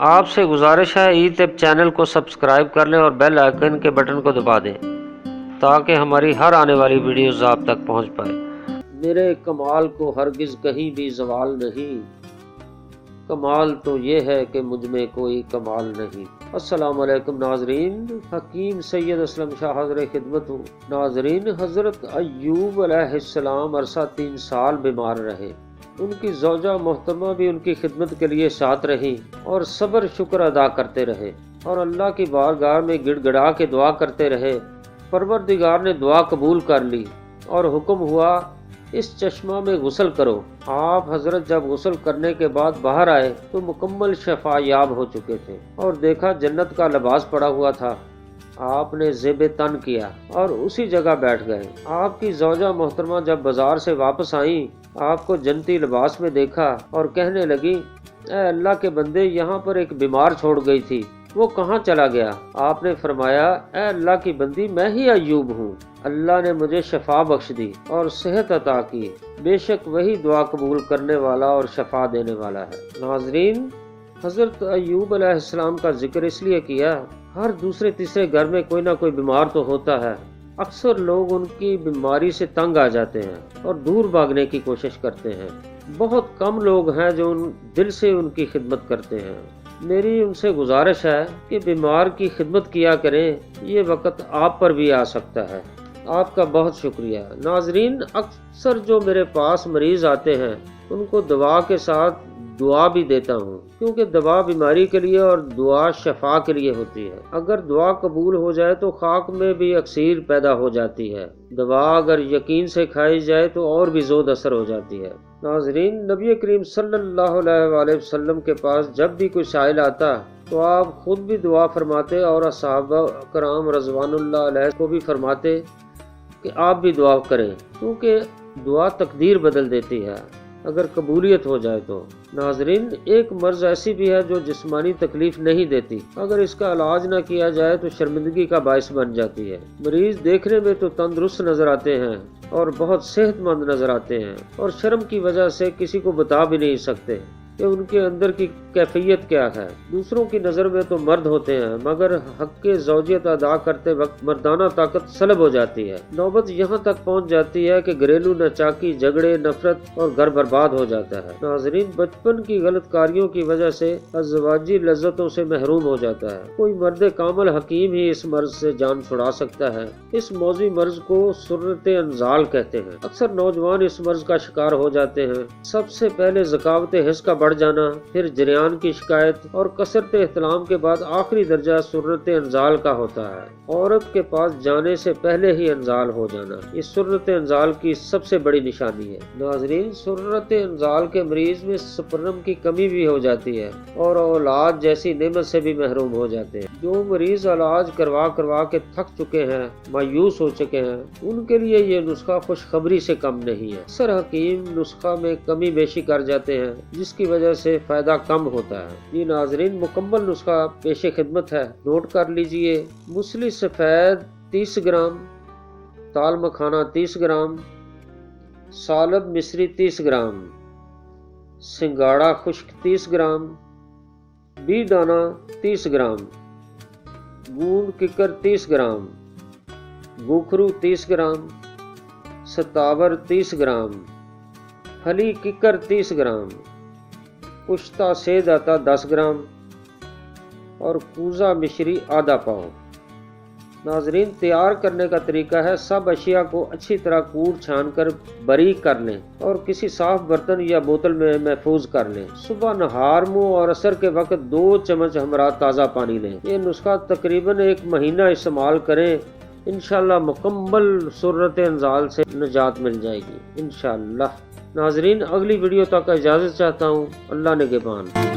آپ سے گزارش ہے ای طب چینل کو سبسکرائب کر لیں اور بیل آئیکن کے بٹن کو دبا دیں تاکہ ہماری ہر آنے والی ویڈیوز آپ تک پہنچ پائے۔ میرے کمال کو ہرگز کہیں بھی زوال نہیں، کمال تو یہ ہے کہ مجھ میں کوئی کمال نہیں۔ السلام علیکم ناظرین، حکیم سید اسلم شاہ حاضر خدمت ہوں۔ ناظرین، حضرت ایوب علیہ السلام عرصہ 3 سال بیمار رہے۔ ان کی زوجہ محترمہ بھی ان کی خدمت کے لیے ساتھ رہی اور صبر شکر ادا کرتے رہے اور اللہ کی بارگاہ میں گڑ گڑا کے دعا کرتے رہے۔ پروردگار نے دعا قبول کر لی اور حکم ہوا اس چشمہ میں غسل کرو۔ آپ حضرت جب غسل کرنے کے بعد باہر آئے تو مکمل شفا یاب ہو چکے تھے اور دیکھا جنت کا لباس پڑا ہوا تھا۔ آپ نے زیب تن کیا اور اسی جگہ بیٹھ گئے۔ آپ کی زوجہ محترمہ جب بازار سے واپس آئیں، آپ کو جنتی لباس میں دیکھا اور کہنے لگی، اے اللہ کے بندے، یہاں پر ایک بیمار چھوڑ گئی تھی، وہ کہاں چلا گیا؟ آپ نے فرمایا، اے اللہ کی بندی، میں ہی ایوب ہوں، اللہ نے مجھے شفا بخش دی اور صحت عطا کی، بے شک وہی دعا قبول کرنے والا اور شفا دینے والا ہے۔ ناظرین، حضرت ایوب علیہ السلام کا ذکر اس لیے کیا، ہر دوسرے تیسرے گھر میں کوئی نہ کوئی بیمار تو ہوتا ہے۔ اکثر لوگ ان کی بیماری سے تنگ آ جاتے ہیں اور دور بھاگنے کی کوشش کرتے ہیں۔ بہت کم لوگ ہیں جو دل سے ان کی خدمت کرتے ہیں۔ میری ان سے گزارش ہے کہ بیمار کی خدمت کیا کریں، یہ وقت آپ پر بھی آ سکتا ہے۔ آپ کا بہت شکریہ۔ ناظرین، اکثر جو میرے پاس مریض آتے ہیں ان کو دوا کے ساتھ دعا بھی دیتا ہوں، کیونکہ دوا بیماری کے لیے اور دعا شفا کے لیے ہوتی ہے۔ اگر دعا قبول ہو جائے تو خاک میں بھی اکسیر پیدا ہو جاتی ہے، دوا اگر یقین سے کھائی جائے تو اور بھی زود اثر ہو جاتی ہے۔ ناظرین، نبی کریم صلی اللہ علیہ وآلہ وسلم کے پاس جب بھی کوئی سائل آتا تو آپ خود بھی دعا فرماتے اور صحابہ کرام رضوان اللہ علیہ کو بھی فرماتے کہ آپ بھی دعا کریں، کیونکہ دعا تقدیر بدل دیتی ہے اگر قبولیت ہو جائے تو۔ ناظرین، ایک مرض ایسی بھی ہے جو جسمانی تکلیف نہیں دیتی، اگر اس کا علاج نہ کیا جائے تو شرمندگی کا باعث بن جاتی ہے۔ مریض دیکھنے میں تو تندرست نظر آتے ہیں اور بہت صحت مند نظر آتے ہیں اور شرم کی وجہ سے کسی کو بتا بھی نہیں سکتے کہ ان کے اندر کی کیفیت کیا ہے۔ دوسروں کی نظر میں تو مرد ہوتے ہیں مگر حق کے زوجیت ادا کرتے وقت مردانہ طاقت سلب ہو جاتی ہے۔ نوبت یہاں تک پہنچ جاتی ہے کہ گھریلو ناچاکی، جھگڑے، نفرت اور گھر برباد ہو جاتا ہے۔ ناظرین، بچپن کی غلط کاریوں کی وجہ سے ازواجی لذتوں سے محروم ہو جاتا ہے۔ کوئی مرد کامل حکیم ہی اس مرض سے جان چھڑا سکتا ہے۔ اس موذی مرض کو سرۃ انزال کہتے ہیں۔ اکثر نوجوان اس مرض کا شکار ہو جاتے ہیں۔ سب سے پہلے ذکاوت حس کا بڑھ جانا، پھر جریان کی شکایت اور کثرت احتلام کے بعد آخری درجہ سرۃ انزال کا ہوتا ہے، عورت کے پاس جانے سے پہلے ہی انزال ہو جانا۔ یہ سرۃ انزال کی سب سے بڑی نشانی ہے۔ ناظرین، سرۃ انزال کے مریض میں سپرم کی کمی بھی ہو جاتی ہے اور اولاد جیسی نعمت سے بھی محروم ہو جاتے ہیں۔ جو مریض علاج کروا کے تھک چکے ہیں، مایوس ہو چکے ہیں، ان کے لیے یہ نسخہ خوشخبری سے کم نہیں ہے۔ اکثر حکیم نسخہ میں کمی بیشی کر جاتے ہیں جس کی وجہ سے فائدہ کم ہوتا ہے۔ یہ ناظرین، مکمل نسخہ پیش خدمت ہے، نوٹ کر لیجئے۔ مسلی سفید 30 گرام، تال مکھانا 30 گرام، سالب مصری 30 گرام، سنگاڑا خشک 30 گرام، بی دانہ 30 گرام، گونڈ ککر 30 گرام، گوکھرو 30 گرام، ستاور 30 گرام، پھلی ککر 30 گرام، پشتا سید آتا 10 گرام اور کوزہ مشری آدھا پاؤ۔ ناظرین، تیار کرنے کا طریقہ ہے، سب اشیاء کو اچھی طرح کوٹ چھان کر باریک کر لیں اور کسی صاف برتن یا بوتل میں محفوظ کر لیں۔ صبح نہار، منہ اور عصر کے وقت 2 چمچ ہمراہ تازہ پانی لیں۔ یہ نسخہ تقریباً 1 مہینہ استعمال کریں، انشاءاللہ مکمل سرۃ انزال سے نجات مل جائے گی انشاءاللہ۔ ناظرین، اگلی ویڈیو تک اجازت چاہتا ہوں۔ اللہ نگہبان۔